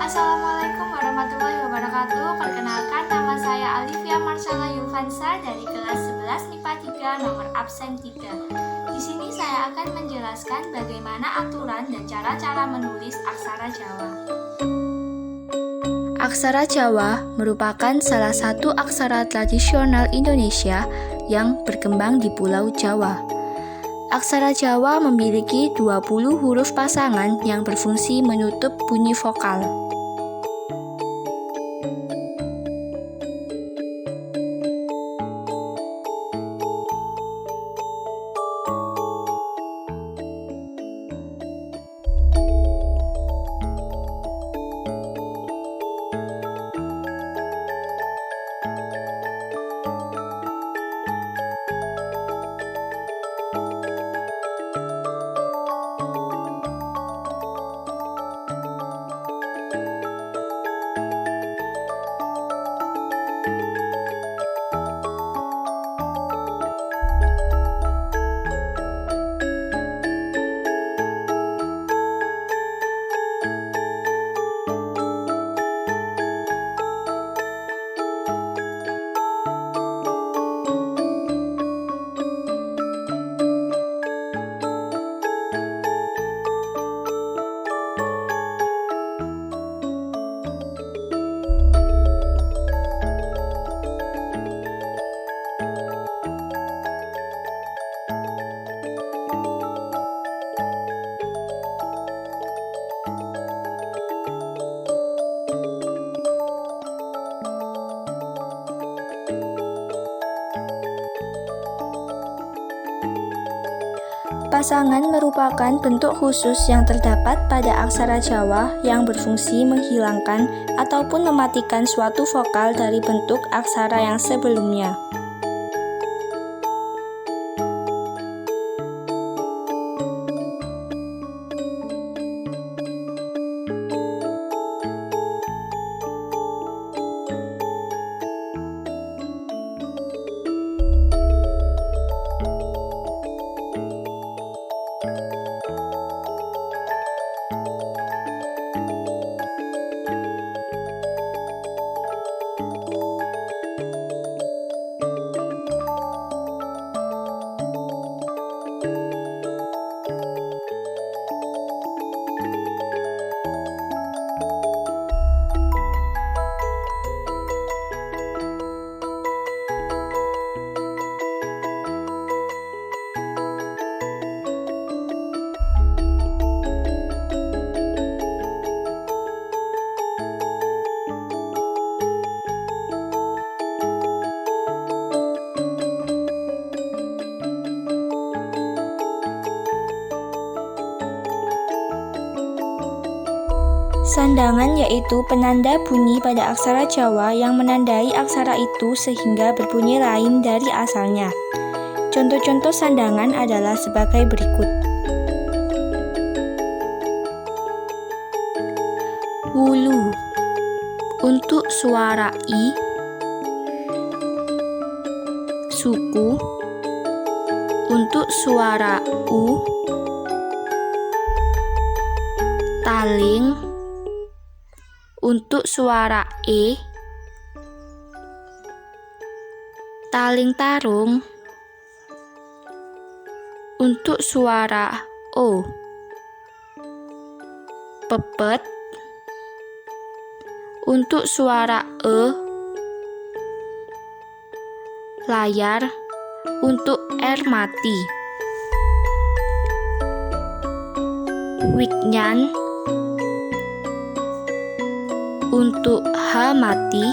Assalamualaikum warahmatullahi wabarakatuh. Perkenalkan, nama saya Alivia Marsala Yulfansa dari kelas 11 MIPA 3 nomor absen 3. Di sini saya akan menjelaskan bagaimana aturan dan cara-cara menulis aksara Jawa. Aksara Jawa merupakan salah satu aksara tradisional Indonesia yang berkembang di Pulau Jawa. Aksara Jawa memiliki 20 huruf pasangan yang berfungsi menutup bunyi vokal. Pasangan merupakan bentuk khusus yang terdapat pada aksara Jawa yang berfungsi menghilangkan ataupun mematikan suatu vokal dari bentuk aksara yang sebelumnya. Sandangan yaitu penanda bunyi pada aksara Jawa yang menandai aksara itu sehingga berbunyi lain dari asalnya. Contoh-contoh sandangan adalah sebagai berikut. Wulu untuk suara I, suku untuk suara U, taling untuk suara E, taling tarung untuk suara O, pepet untuk suara E, layar untuk R mati, wignan untuk H mati,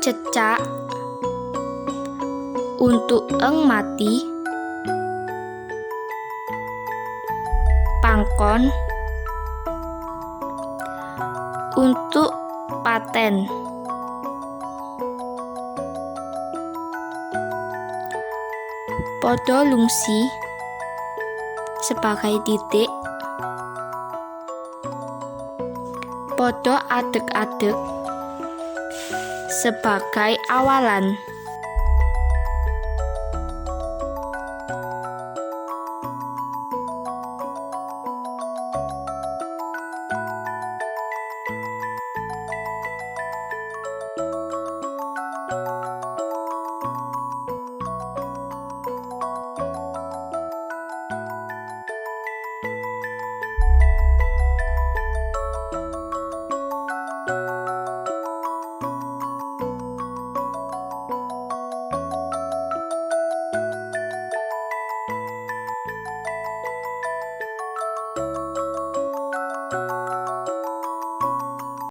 cecak untuk eng mati, pangkon untuk paten, podo lungsi sebagai titik, podo adeg-adeg sebagai awalan.